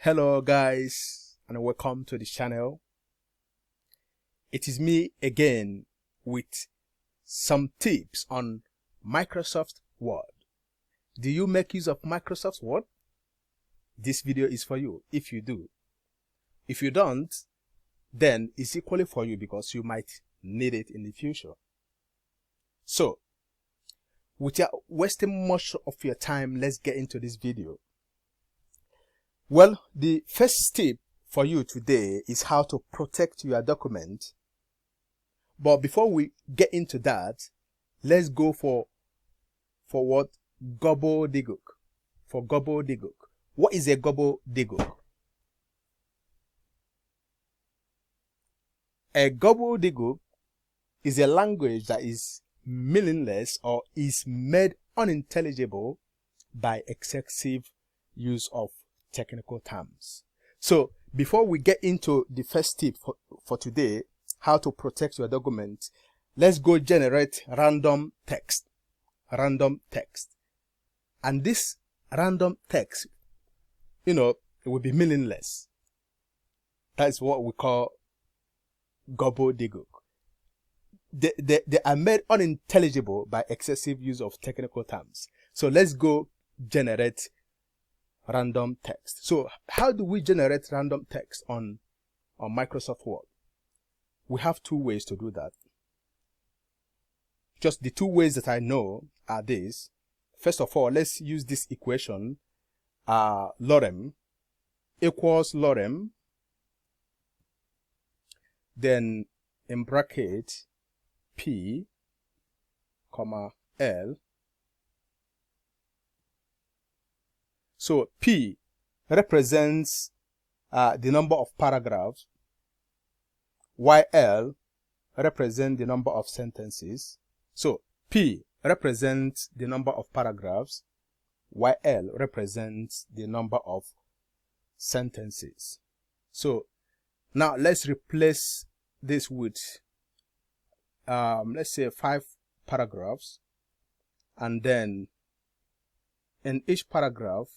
Hello guys, and welcome to the channel. It is me again with some tips on Microsoft Word. Do you make use of Microsoft Word? This video is for you if you do. If you don't, then it's equally for you because you might need it in the future. So, without wasting much of your time, let's get into this video. Well, the first tip for you today is how to protect your document. But before we get into that, let's go for what? Gobbledygook. For gobbledygook. What is a gobbledygook? A gobbledygook is a language that is meaningless or is made unintelligible by excessive use of technical terms. So before we get into the first tip for today, how to protect your document, let's go generate random text. And this random text, it will be meaningless. That's what we call gobbledygook. They are made unintelligible by excessive use of technical terms. So let's go generate random text. So how do we generate random text on Microsoft Word? We have two ways to do that. Just the two ways that I know are these. First of all, let's use this equation. Lorem equals lorem. Then in bracket P, comma L. So P represents the number of paragraphs, while L represents the number of sentences. So P represents the number of paragraphs, while L represents the number of sentences. So now let's replace this with, let's say 5 paragraphs, and then in each paragraph,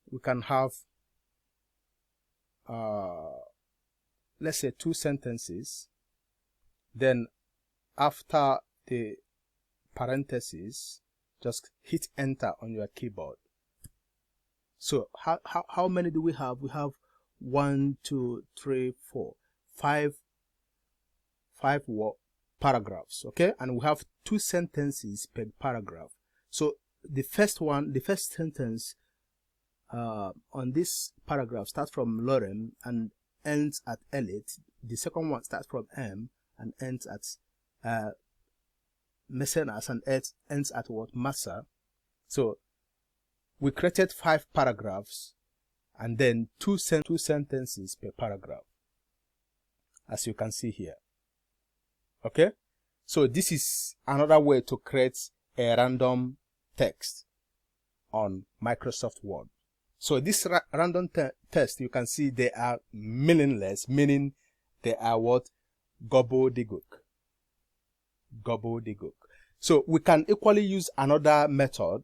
we can have, let's say 2 sentences. Then after the parentheses, just hit enter on your keyboard. So how many do we have? We have 1, 2, 3, 4, 5 paragraphs, okay? And we have 2 sentences per paragraph. So the first sentence on this paragraph starts from lorem and ends at elite. The second one starts from M and ends at mecenas and ends at what? Massa. So we created 5 paragraphs and then 2 sentences per paragraph, as you can see here. Okay, so this is another way to create a random text on Microsoft Word. So this random text, you can see they are meaningless, meaning they are what? Gobbledygook. So we can equally use another method,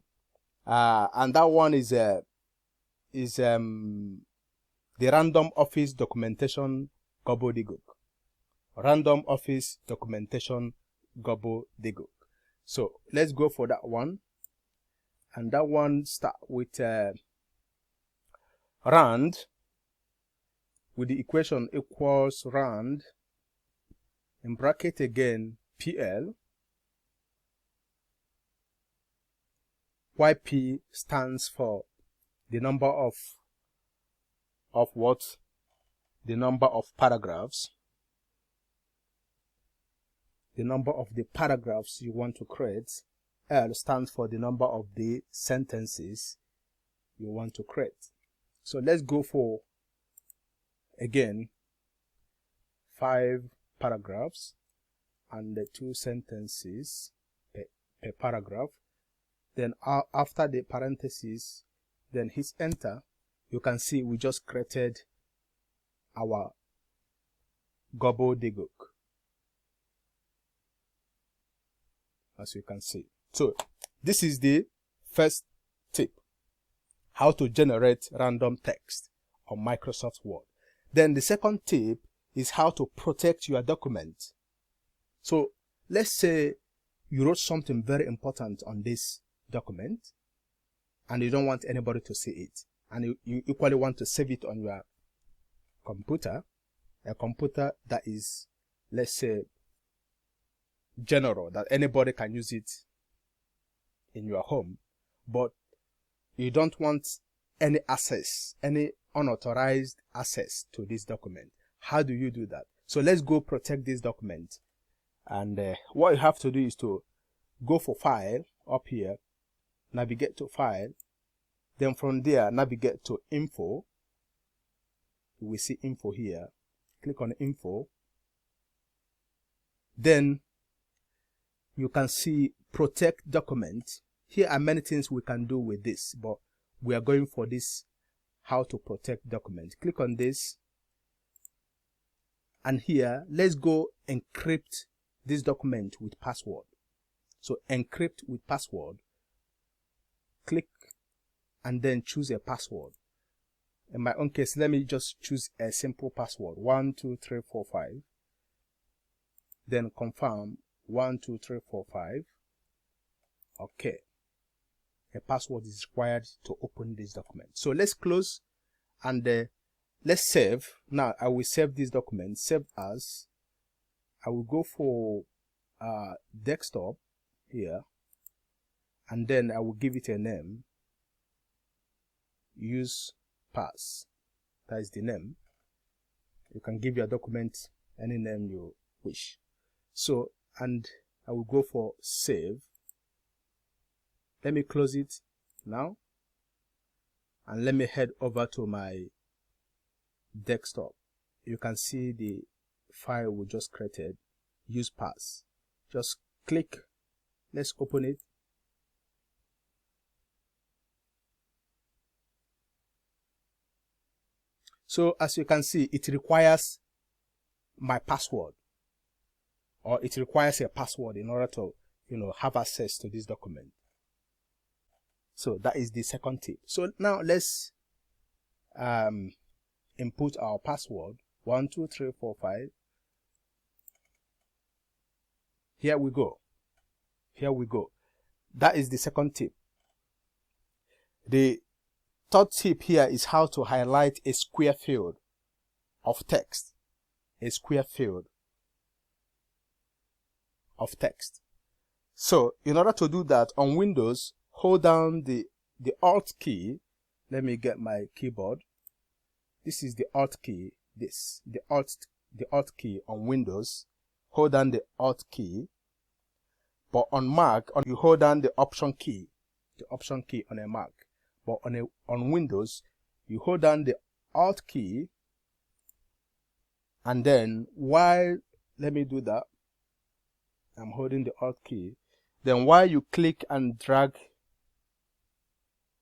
and that one is the random office documentation gobbledygook. Random office documentation gobbledygook. So let's go for that one, and that one start with rand, with the equation equals rand in bracket again PL, YP stands for the number of what? The number of paragraphs. The number of the paragraphs you want to create. L stands for the number of the sentences you want to create. So let's go for, again, 5 paragraphs and the 2 sentences per paragraph. Then after the parentheses, then hit enter. You can see we just created our gobbledygook, as you can see. So this is the first tip, how to generate random text. on Microsoft Word. Then the second tip is how to protect your document. So let's say you wrote something very important on this document and you don't want anybody to see it, and you equally want to save it on your computer, a computer that is, let's say, general, that anybody can use it in your home, but you don't want any access, any unauthorized access to this document. How do you do that? So let's go protect this document. And what you have to do is to go for File up here, navigate to File, then from there navigate to Info. You will see Info here. Click on Info. Then you can see Protect Document. Here are many things we can do with this, but we are going for this, how to protect document. Click on this, and here let's go encrypt this document with password. So encrypt with password. Click and then choose a password. In my own case, let me just choose a simple password, 12345. Then confirm 12345. Okay. A password is required to open this document. So let's close and let's save. Now I will save this document. Save as. I will go for desktop here, and then I will give it a name. Use pass. That is the name. You can give your document any name you wish. So, and I will go for save. Let me close it now, and let me head over to my desktop. You can see the file we just created. Use pass. Just click. Let's open it. So as you can see, it requires my password, or it requires a password in order to, have access to this document. So that is the second tip. So now let's input our password, 12345. Here we go. Here we go. That is the second tip. The third tip here is how to highlight a square field of text. A square field of text. So in order to do that, on Windows, hold down the Alt key. Let me get my keyboard. This is the Alt key. The Alt key on Windows. Hold down the Alt key. But on Mac, you hold down the Option key. The Option key on a Mac. But on Windows, you hold down the Alt key. And then let me do that. I'm holding the Alt key. Then while you click and drag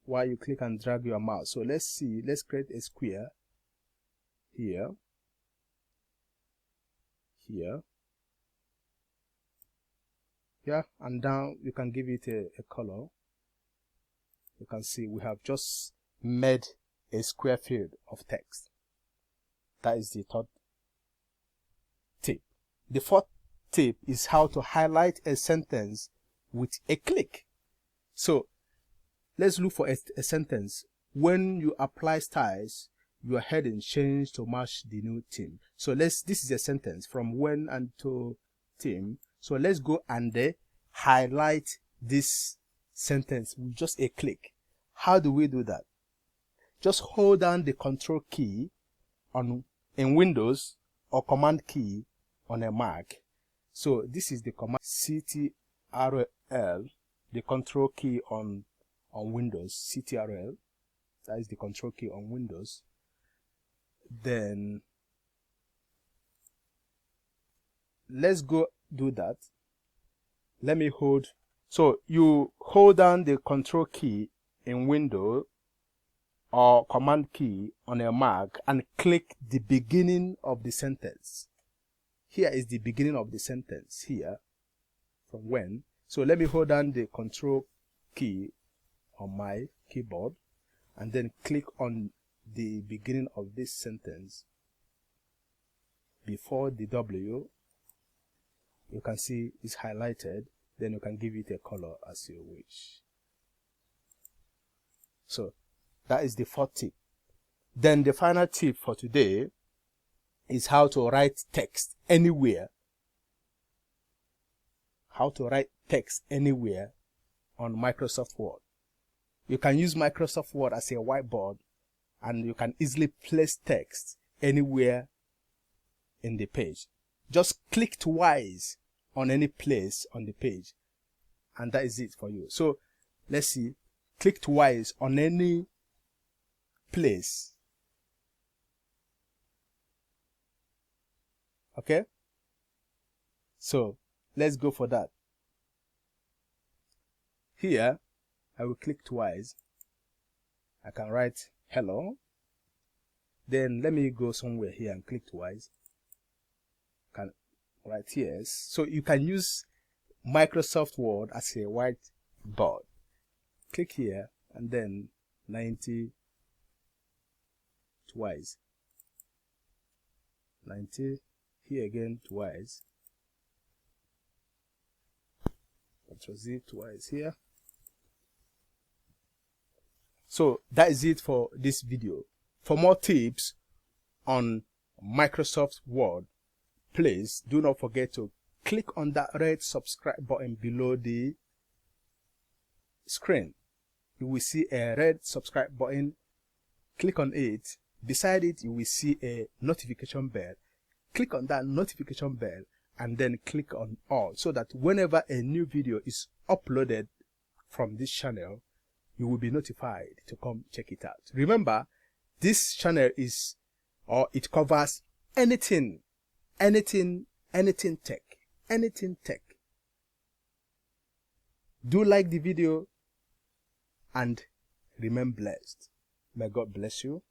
your mouse. So let's create a square here, and down you can give it a color. You can see we have just made a square field of text. That is the third tip. The fourth tip is how to highlight a sentence with a click. So let's look for a sentence. When you apply styles, your heading change to match the new theme. So this is a sentence from when and to theme. So let's go and highlight this sentence with just a click. How do we do that? Just hold down the Control key in Windows, or Command key on a Mac. So this is the command CTRL, the Control key on Windows. CTRL, that is the Control key on Windows. Then let's go do that. Let me hold. So you hold down the Control key in Windows or Command key on a Mac and click the beginning of the sentence. Here is the beginning of the sentence here, from when. So let me hold down the Control key on my keyboard and then click on the beginning of this sentence before the W, you can see it's highlighted. Then you can give it a color as you wish. So that is the fourth tip. Then the final tip for today is how to write text anywhere. How to write text anywhere on Microsoft Word. You can use Microsoft Word as a whiteboard, and you can easily place text anywhere in the page. Just click twice on any place on the page, and that is it for you. So let's see, click twice on any place. Okay, so let's go for that. Here I will click twice. I can write hello. Then let me go somewhere here and click twice. Can write yes. So you can use Microsoft Word as a whiteboard. Click here and then 90 twice. 90 here again twice. Control Z twice here. So that is it for this video. For more tips on Microsoft Word, please do not forget to click on that red subscribe button below the screen. You will see a red subscribe button. Click on it. Beside it, you will see a notification bell. Click on that notification bell and then click on all, so that whenever a new video is uploaded from this channel, you will be notified to come check it out. Remember, this channel is, or it covers anything tech. Do like the video and remain blessed. May God bless you.